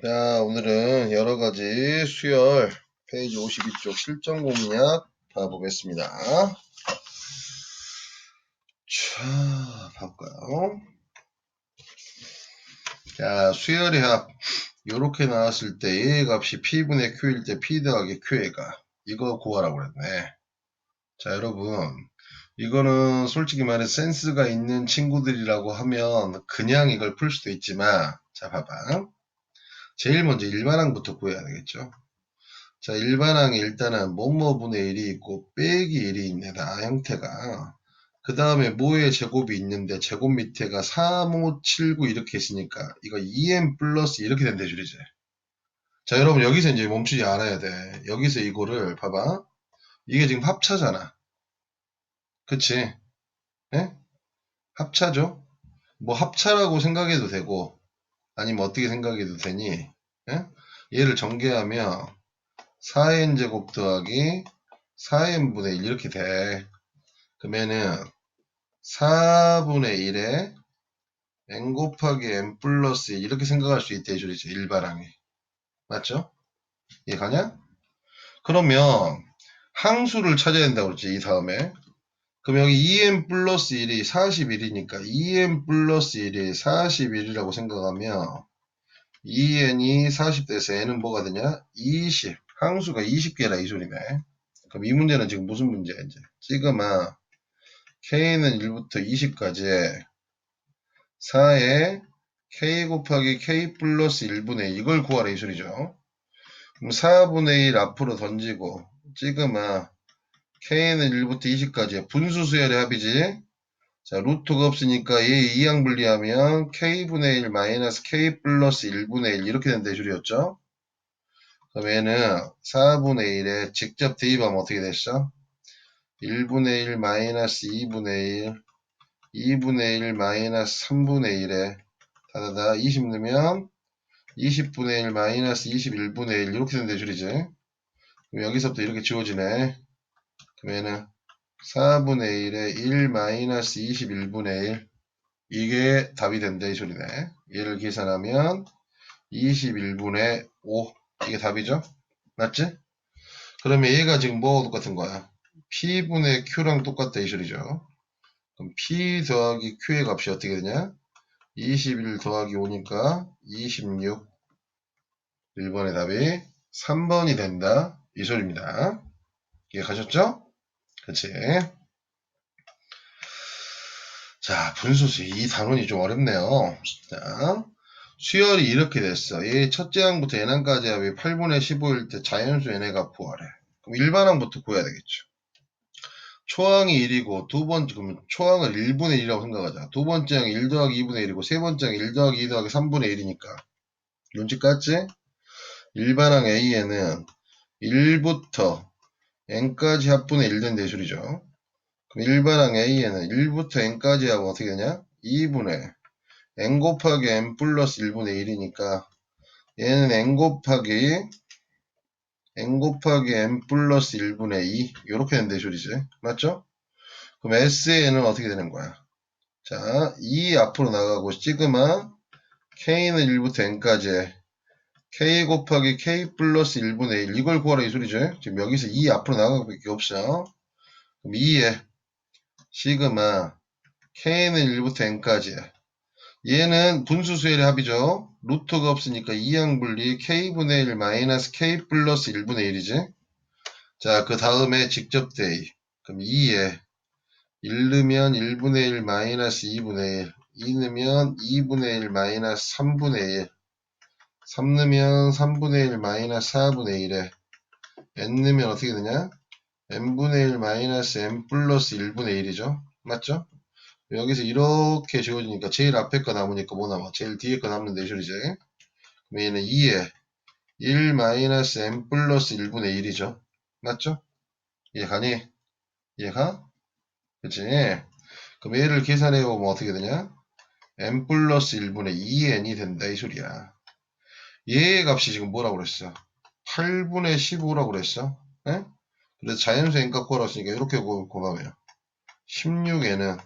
자, 오늘은 여러가지 수열 페이지 52쪽 실전 공략 봐보겠습니다. 자, 볼까요? 자, 수열의 합 요렇게 나왔을 때 A의 값이 P분의 Q일 때 P 더하기 Q의 값 이거 구하라고 그랬네. 자, 여러분 이거는 솔직히 말해 센스가 있는 친구들이라고 하면 그냥 이걸 풀 수도 있지만, 자, 봐봐. 제일 먼저 일반항부터 구해야 되겠죠. 자, 일반항에 일단은 뭐뭐분의 1이 있고 빼기 1이 있네다 형태가. 그 다음에 뭐의 제곱이 있는데 제곱 밑에가 3, 5, 7, 9 이렇게 있으니까 이거 2m 플러스 이렇게 된대 줄이지. 자, 여러분 여기서 이제 멈추지 않아야 돼. 여기서 이거를 봐봐. 이게 지금 합차잖아. 그치? 예? 합차죠? 뭐 합차라고 생각해도 되고 아니면 어떻게 생각해도 되니? 예? 얘를 전개하면 4n제곱 더하기 4n분의 1 이렇게 돼. 그러면은 4분의 1에 n 곱하기 n 플러스 1 이렇게 생각할 수 있대 줄이죠. 일반항이. 맞죠? 이해가냐? 그러면 항수를 찾아야 된다고 그랬지. 이 다음에. 그럼 여기 2n 플러스 1이 41이니까 2n 플러스 1이 41이라고 생각하면 2n이 40 돼서 n은 뭐가 되냐? 20. 항수가 20개라 이 소리네. 그럼 이 문제는 지금 무슨 문제야 이제? 시그마 k는 1부터 20까지 4에 k 곱하기 k 플러스 1분의 1 이걸 구하라 이 소리죠. 그럼 4분의 1 앞으로 던지고 시그마 k는 1부터 20까지 분수 수열의 합이지. 자, 루트가 없으니까 얘 이항 분리하면 k분의 1 마이너스 k 플러스 1분의 1 이렇게 된다 이 소리였죠. 그럼 얘는 4분의 1에 직접 대입하면 어떻게 됐어? 1분의 1 마이너스 2분의 1 2분의 1 마이너스 3분의 1에 다다다 20 넣으면 20분의 1 마이너스 21분의 1 이렇게 된대 줄이지. 그럼 여기서부터 이렇게 지워지네. 그러면은 4분의 1에 1 마이너스 21분의 1 이게 답이 된다 이 소리네. 얘를 계산하면 21분의 5 이게 답이죠. 맞지? 그러면 얘가 지금 뭐하고 똑같은 거야? P분의 Q랑 똑같다 이 소리죠. 그럼 P 더하기 Q의 값이 어떻게 되냐? 21 더하기 5니까 26. 1번의 답이 3번이 된다. 이 소리입니다. 이해가셨죠? 그치? 자, 분수수. 이 단원이 좀 어렵네요. 자, 수열이 이렇게 됐어. 얘 첫째 항부터 n항까지 합이 8분의 15일 때 자연수 n의 값 구하래. 그럼 일반항부터 구해야 되겠죠. 초항이 1이고 두 번째 그러면 초항을 1분의 1이라고 생각하자. 두 번째 항이 1 더하기 2분의 1이고 세 번째 항이 1 더하기 2 더하기 3분의 1이니까 눈치 깠지? 일반항 A에는 1부터 n까지 합분의 1 된 대술이죠. 그럼 일반항 A에는 1부터 n까지 하고 어떻게 되냐? 2분의 n 곱하기 n 플러스 1분의 1이니까 얘는 n 곱하기 n 플러스 1분의 2 이렇게 된 대술이지. 맞죠? 그럼 S의 n은 어떻게 되는 거야? 자, 2 앞으로 나가고 시그마 K는 1부터 n까지 K 곱하기 K 플러스 1분의 1 이걸 구하라 이 소리죠. 지금 여기서 2 앞으로 나가고 밖에 없어. 그럼 2에 시그마 K는 1부터 n까지야. 얘는 분수수열의 합이죠. 루트가 없으니까 2항 분리 K분의 1 마이너스 K 플러스 1분의 1이지. 자, 그 다음에 직접 대입. 그럼 2에 1 넣으면 1분의 1 마이너스 2분의 1. 2 넣으면 2분의 1 마이너스 3분의 1. 3 넣으면 3분의 1 마이너스 4분의 1에 n 넣으면 어떻게 되냐? n분의 1 마이너스 n 플러스 1분의 1이죠. 맞죠? 여기서 이렇게 지워지니까 제일 앞에 거 남으니까 뭐 남아? 제일 뒤에 거 남는 대줄이지. 그럼 얘는 2에 1 마이너스 n 플러스 1분의 1이죠. 맞죠? 이해가니? 이해가? 그치? 그럼 얘를 계산해보면 어떻게 되냐? n 플러스 1분의 2n이 된다 이 소리야. 얘의 값이 지금 뭐라고 그랬어? 8분의 15라고 그랬어. 에? 그래서 자연수 n값 구하라고 했으니까 이렇게 곱하면 16n은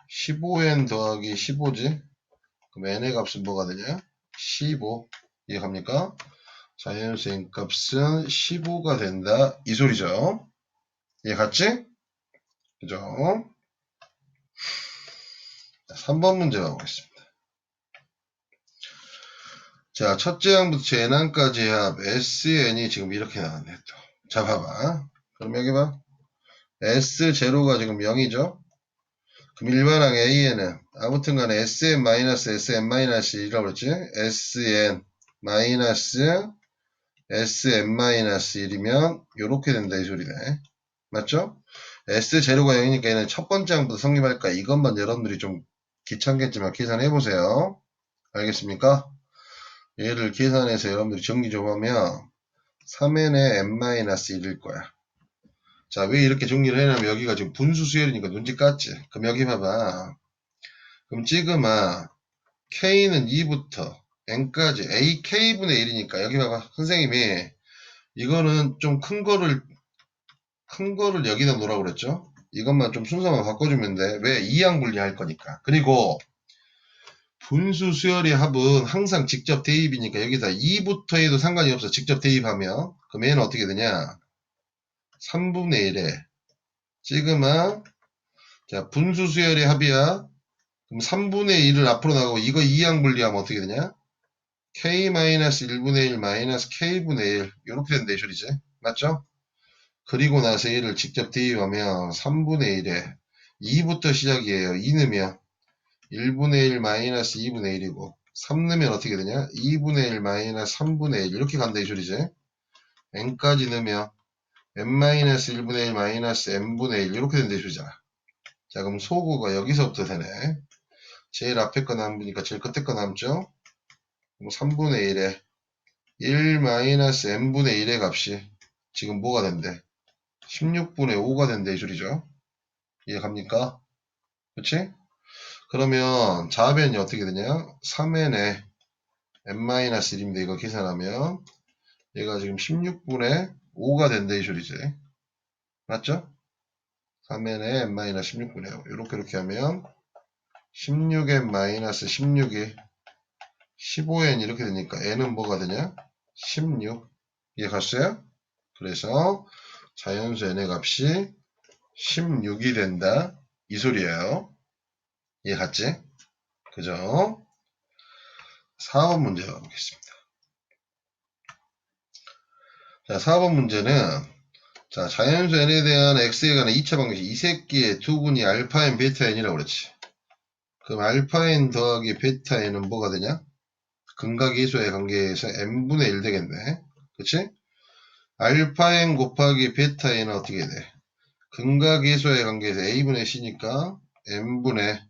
15n 더하기 15지? 그럼 n의 값은 뭐가 되냐? 15. 이해갑니까? 자연수 n값은 15가 된다. 이 소리죠. 이해 갔지? 그죠? 3번 문제 가보겠습니다. 자, 첫째 항부터 재난까지 합 SN이 지금 이렇게 나왔네 또. 자, 봐봐. 그럼 여기 봐. S0가 지금 0이죠? 그럼 일반항 A에는 아무튼 간에 SN-SN-1이라고 그랬지? SN-SN-1이면 요렇게 된다 이 소리네. 맞죠? S0가 0이니까 얘는 첫 번째 항부터 성립할까? 이것만 여러분들이 좀 귀찮겠지만 계산해 보세요. 알겠습니까? 얘를 계산해서 여러분들이 정리 좀 하면 3n의 n-1일 거야. 자, 왜 이렇게 정리를 해냐면 여기가 지금 분수 수열이니까 눈치 깠지. 그럼 여기 봐봐. 그럼 지금아 k는 2부터 n까지 ak분의 1이니까 여기 봐봐. 선생님이 이거는 좀 큰 거를 여기다 놓으라고 그랬죠. 이것만 좀 순서만 바꿔주면 돼. 왜? 이항 분리할 거니까. 그리고 분수 수열의 합은 항상 직접 대입이니까 여기다 2부터 해도 상관이 없어. 직접 대입하면. 그럼 얘는 어떻게 되냐? 3분의 1에 시그마 자 분수 수열의 합이야. 그럼 3분의 1을 앞으로 나가고 이거 2항 분리하면 어떻게 되냐? k-1분의 1 마이너스 k분의 1 이렇게 된다 이 소리지. 맞죠? 그리고 나서 얘를 직접 대입하면 3분의 1에 2부터 시작이에요. 2 넣으면 1분의 1 마이너스 2분의 1이고 3 넣으면 어떻게 되냐? 2분의 1 마이너스 3분의 1 이렇게 간다 이 소리지. n까지 넣으면 n-1분의 1 마이너스 n분의 1 이렇게 된다 이 소리잖아. 자 그럼 소구가 여기서부터 되네. 제일 앞에 거 남으니까 제일 끝에 거 남죠. 그럼 3분의 1에 1 마이너스 n분의 1의 값이 지금 뭐가 된대? 16분의 5가 된대 이 소리죠. 이해 갑니까? 그치? 그러면 좌변이 어떻게 되냐? 3n에 n-1인데 이거 계산하면 얘가 지금 16분의 5가 된대 이 소리지. 맞죠? 3n에 n-16분의 5 이렇게 하면 16n-16이 15n 이렇게 되니까 n은 뭐가 되냐? 16 이해 갔어요? 그래서 자연수 n의 값이 16이 된다 이 소리예요. 이해 갔지? 그죠? 4번 문제 가보겠습니다. 자, 4번 문제는 자, 자연수 n에 대한 x에 관한 2차 방정식 이 새끼의 두분이 알파 n 베타 n이라고 그랬지. 그럼 알파 n 더하기 베타 n은 뭐가 되냐? 근각이소의 관계에서 n분의 1 되겠네. 그치? 알파 n 곱하기 베타 n은 어떻게 돼? 근각이소의 관계에서 a분의 c니까 n분의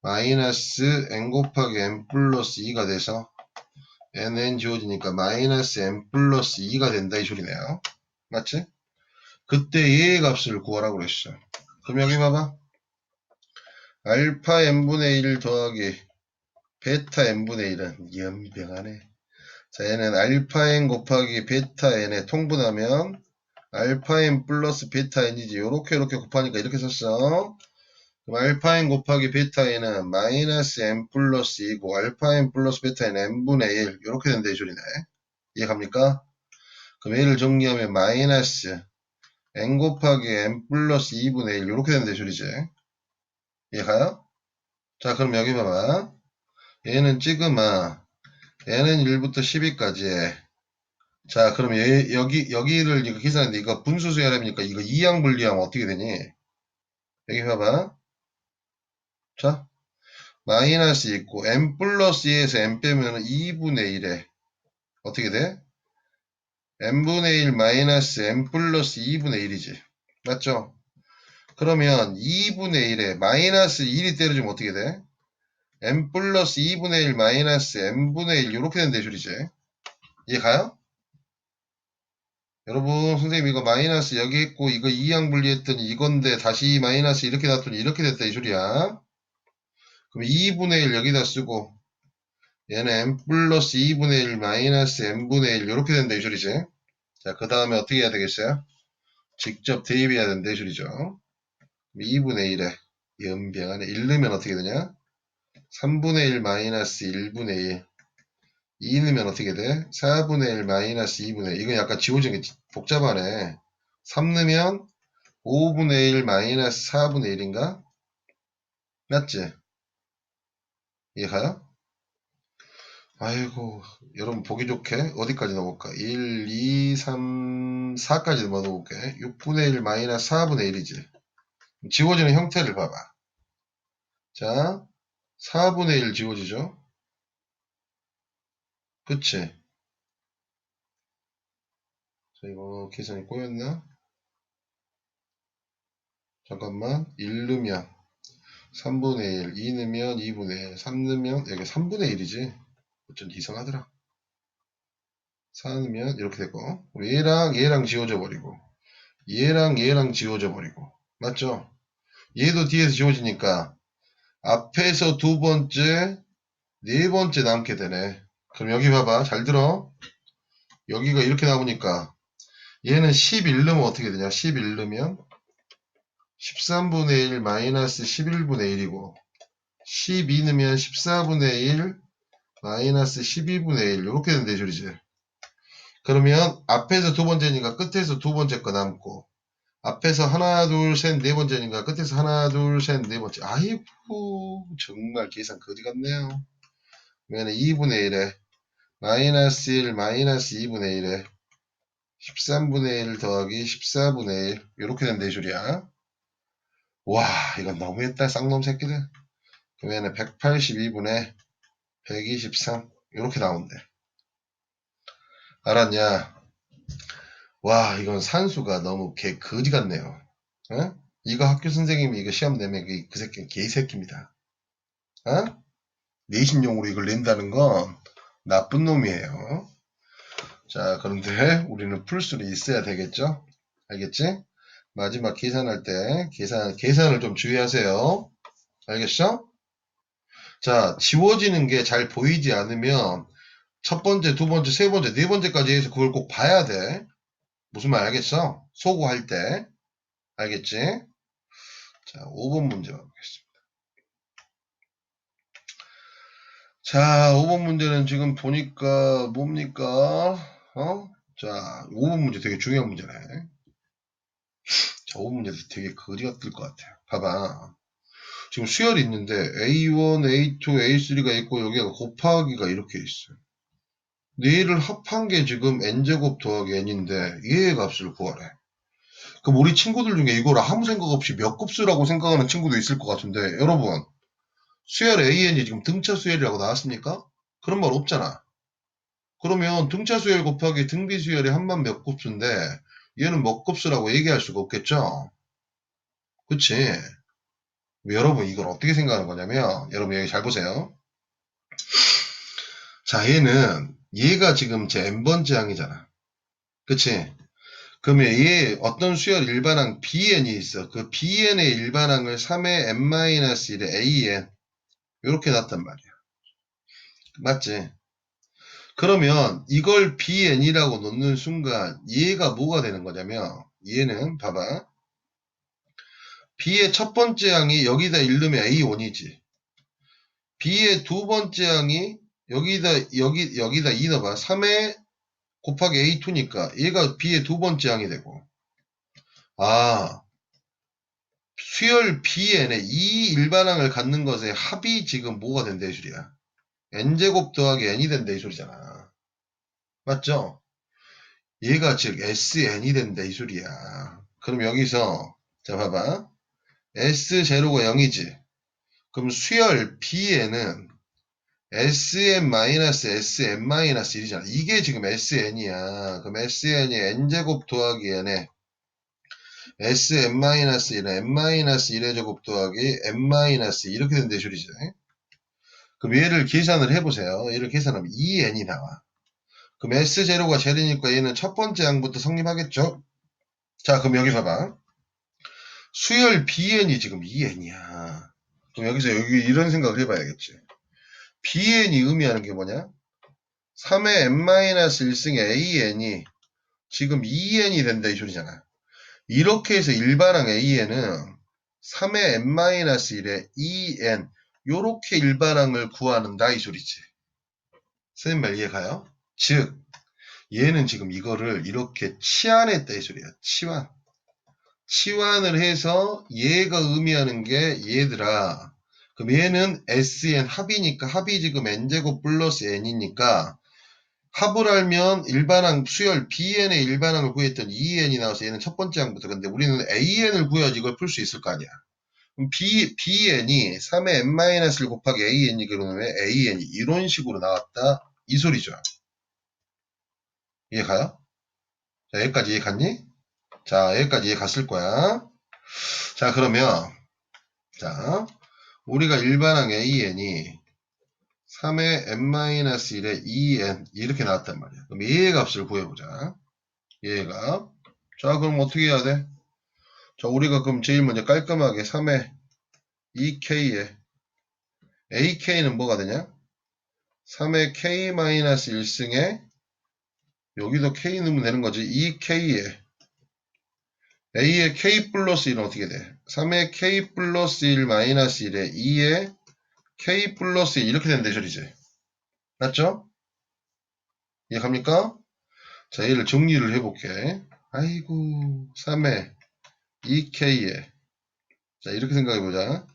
마이너스 n 곱하기 n 플러스 2가 돼서 nn 지워지니까 마이너스 n 플러스 2가 된다 이 소리네요. 맞지? 그때 얘의 값을 구하라고 그랬어. 그럼 여기 봐봐. 알파 n분의 1 더하기 베타 n분의 1은 연병하네. 자 얘는 알파 n 곱하기 베타 n에 통분하면 알파 n 플러스 베타 n이지. 요렇게 곱하니까 이렇게 썼어. 그럼 알파 n 곱하기 베타 n은 마이너스 n 플러스 2고 알파 n 플러스 베타 n n분의 1 요렇게 된다 이 소리네. 이해 갑니까? 그럼 얘를 정리하면 마이너스 n 곱하기 n 플러스 2분의 1 요렇게 된다 이 소리지. 이해가요? 자 그럼 여기 봐봐. 얘는 찌그마 n은 1부터 12까지 자 그럼 여기를 이거 계산했는데 이거 분수수열합이니까 이거 이항 분리하면 어떻게 되니? 여기 봐봐. 자 마이너스 있고 n 플러스 2에서 n 빼면 2분의 1에 어떻게 돼? n분의 1 마이너스 n 플러스 2분의 1이지. 맞죠? 그러면 2분의 1에 마이너스 1이 때려주면 어떻게 돼? n 플러스 2분의 1 마이너스 n분의 1 이렇게 된다 이 소리지. 이해 가요? 여러분 선생님 이거 마이너스 여기 있고 이거 2항 분리했더니 이건데 다시 마이너스 이렇게 놨더니 이렇게 됐다 이 소리야. 그럼 2분의 1 여기다 쓰고 얘는 n 플러스 2분의 1 마이너스 n분의 1 이렇게 된다 이 소리지. 자 그 다음에 어떻게 해야 되겠어요? 직접 대입해야 된다 이 소리죠. 2분의 1에 연병 안에 1 넣으면 어떻게 되냐? 3분의 1 마이너스 1분의 1 2 넣으면 어떻게 돼? 4분의 1 마이너스 2분의 1. 이건 약간 지워진 게 복잡하네. 3 넣으면 5분의 1 마이너스 4분의 1인가? 맞지? 이해가요? 아이고, 여러분 보기 좋게 어디까지 넣어볼까? 1, 2, 3, 4까지 넣어볼게. 6분의 1 마이너스 4분의 1이지. 지워지는 형태를 봐봐. 자, 4분의 1 지워지죠? 그치? 자, 이거 계산이 꼬였나? 잠깐만. 1 넣으면 3분의 1, 2 넣으면 2분의 1, 3 넣으면 여기 3분의 1이지. 어쩐지 이상하더라. 4 넣으면 이렇게 되고 우리 얘랑 지워져 버리고 얘랑 지워져 버리고 맞죠? 얘도 뒤에서 지워지니까 앞에서 두 번째, 네 번째 남게 되네. 그럼 여기 봐봐. 잘 들어. 여기가 이렇게 나오니까 얘는 11 넣으면 어떻게 되냐? 11 넣으면 13분의 1 마이너스 11분의 1이고 12 넣으면 14분의 1 마이너스 12분의 1 이렇게 된대 줄이지. 그러면 앞에서 두 번째니까 끝에서 두 번째 거 남고 앞에서 하나 둘 셋 네 번째니까 끝에서 하나 둘 셋 네 번째. 아이고 정말 계산 거지 같네요. 그러면 2분의 1에 마이너스 1 마이너스 2분의 1에 13분의 1 더하기 14분의 1 이렇게 된대 줄이야. 와 이건 너무했다 쌍놈 새끼들. 그러면 182분의 123 이렇게 나온대. 알았냐? 와 이건 산수가 너무 개 거지 같네요. 어? 이거 학교 선생님이 이거 시험 내면 그 새끼는 개새끼입니다. 어? 내신용으로 이걸 낸다는 건 나쁜 놈이에요. 자 그런데 우리는 풀수는 있어야 되겠죠? 알겠지? 마지막 계산할 때 계산을 좀 주의하세요. 알겠어? 자 지워지는 게 잘 보이지 않으면 첫 번째, 두 번째, 세 번째, 네 번째까지 해서 그걸 꼭 봐야 돼. 무슨 말 알겠어? 소구할 때. 알겠지? 자, 5번 문제 가보겠습니다. 자, 5번 문제는 지금 보니까 뭡니까? 자, 5번 문제 되게 중요한 문제네. 자, 5번 문제 되게 거지 같을 것 같아요. 봐봐. 지금 수열이 있는데 A1, A2, A3가 있고 여기가 곱하기가 이렇게 있어요. 얘를 합한 게 지금 n제곱 더하기 n인데 얘의 값을 구하래. 그럼 우리 친구들 중에 이걸 아무 생각 없이 몇 곱수라고 생각하는 친구도 있을 것 같은데 여러분 수열 AN이 지금 등차 수열이라고 나왔습니까? 그런 말 없잖아. 그러면 등차 수열 곱하기 등비 수열이 한만 몇 곱수인데 얘는 몇 곱수라고 얘기할 수가 없겠죠? 그치? 여러분 이걸 어떻게 생각하는 거냐면 여러분 여기 잘 보세요. 자 얘가 지금 제 n번째 항이잖아. 그치? 그러면 얘 어떤 수열 일반항 bn이 있어. 그 bn의 일반항을 3의 n-1의 an 이렇게 놨단 말이야. 맞지? 그러면 이걸 bn이라고 놓는 순간 얘가 뭐가 되는 거냐면 얘는 봐봐. b의 첫 번째 항이 여기다 1 넣으면 a1이지. b의 두 번째 항이 여기다 2 넣어봐. 3의 곱하기 a2니까 얘가 b의 두 번째 항이 되고 아 수열 bn의 이 일반항을 갖는 것의 합이 지금 뭐가 된다 이 소리야. n제곱 더하기 n이 된다 이 소리잖아. 맞죠? 얘가 즉 sn이 된다 이 소리야. 그럼 여기서 자 봐봐. s0가 0이지. 그럼 수열 bn은 sn-sn-1이잖아. 이게 지금 sn이야. 그럼 sn이 n제곱 더하기 n에 sn-1은 n-1의 제곱 더하기 n-2 이렇게 된다 이 소리지. 그럼 얘를 계산을 해보세요. 얘를 계산하면 2n이 나와. 그럼 S0가 제로니까 얘는 첫 번째 항부터 성립하겠죠? 자, 그럼 여기서 봐. 수열 BN이 지금 2n이야. 그럼 여기서 이런 생각을 해봐야겠지. BN이 의미하는 게 뭐냐? 3의 n-1승의 AN이 지금 2n이 된다 이 소리잖아. 이렇게 해서 일반항 AN은 3의 n-1의 2n 요렇게 일반항을 구하는다 이 소리지. 선생님 말 이해가요? 즉 얘는 지금 이거를 이렇게 치환했다 이 소리야. 치환을 해서 얘가 의미하는 게 얘들아. 그럼 얘는 SN 합이니까 합이 지금 n제곱 플러스 n이니까 합을 알면 일반항 수열 BN의 일반항을 구했던 2n이 나와서 얘는 첫 번째 항부터. 근데 우리는 AN을 구해야지 이걸 풀 수 있을 거 아니야. 그럼 BN이 3의 n-1 곱하기 AN이 그러면 AN이 이런 식으로 나왔다. 이 소리죠. 이해 가요? 자, 여기까지 이해 갔니? 자, 여기까지 이해 갔을 거야. 자, 그러면 자, 우리가 일반항 AN이 3의 n-1의 2n 이렇게 나왔단 말이야. 그럼 얘의 값을 구해보자. 얘의 값. 자, 그럼 어떻게 해야 돼? 자, 우리가 그럼 제일 먼저 깔끔하게 3의 2k에 ak는 뭐가 되냐? 3의 k-1승에 여기도 k 넣으면 되는 거지. 2k에 a의 k 플러스 1은 어떻게 돼? 3의 k 플러스 1 마이너스 1에 2의 k 플러스 1 이렇게 된다 이 소리지. 맞죠? 이해갑니까? 자, 얘를 정리를 해볼게. 아이고, 3의 2k에 자, 이렇게 생각해보자.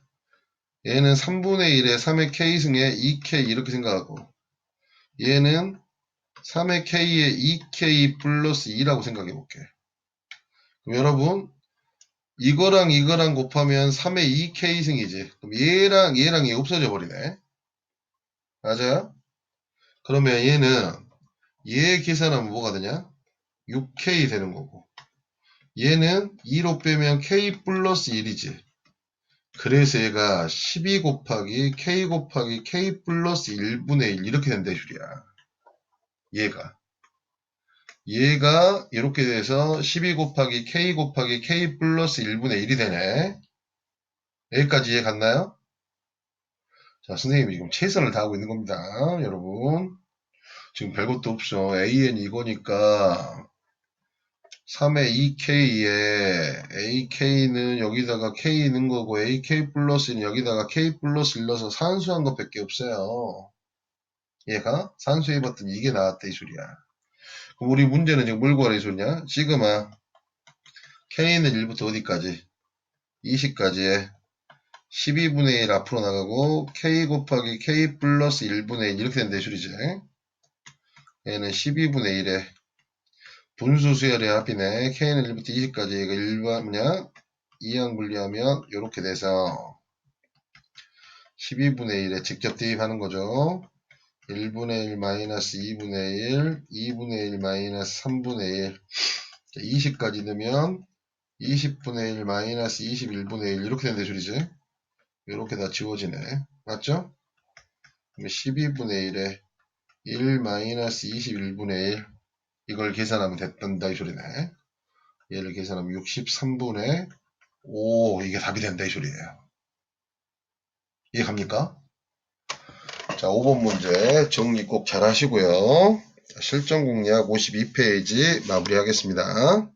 얘는 3분의 1에 3의 k승에 2k 이렇게 생각하고 얘는 3의 k에 2k 플러스 2라고 생각해볼게. 그럼 여러분 이거랑 이거랑 곱하면 3의 2k승이지. 그럼 얘랑 얘랑이 없어져 버리네. 맞아요? 그러면 얘는 얘 계산하면 뭐가 되냐? 6k 되는 거고 얘는 2로 빼면 k 플러스 1이지. 그래서 얘가 12 곱하기 k 플러스 1분의 1 이렇게 된다 이 소리야. 얘가 이렇게 돼서 12 곱하기 k 플러스 1분의 1이 되네. 여기까지 이해 갔나요? 자, 선생님이 지금 최선을 다하고 있는 겁니다. 여러분. 지금 별것도 없어. AN 이거니까 3의 2K에 AK는 여기다가 K 있는 거고 AK 플러스는 여기다가 K 플러스 1 넣어서 산수한 것밖에 없어요. 얘가 산수해봤더니 이게 나왔다 이 소리야. 그럼 우리 문제는 지금 뭘 구하라 이 소리냐? 시그마 K는 1부터 어디까지? 20까지에 12분의 1 앞으로 나가고 K 곱하기 K 플러스 1분의 1 이렇게 된다 이 소리지. 얘는 12분의 1에 분수 수열의 합이네. K는 1부터 20까지 얘가 1번 2항 분리하면 이렇게 돼서 12분의 1에 직접 대입하는 거죠. 1분의 1 마이너스 2분의 1, 2분의 1 마이너스 3분의 1. 20까지 넣으면 20분의 1 마이너스 21분의 1 이렇게 된다 소리지. 이렇게 다 지워지네. 맞죠? 그러면 12분의 1에 1 마이너스 21분의 1 이걸 계산하면 된다 이 소리네. 얘를 계산하면 63분의 5 이게 답이 된다 이 소리예요. 이해 갑니까? 자, 5번 문제 정리 꼭 잘 하시고요. 실전 공략 52페이지 마무리하겠습니다.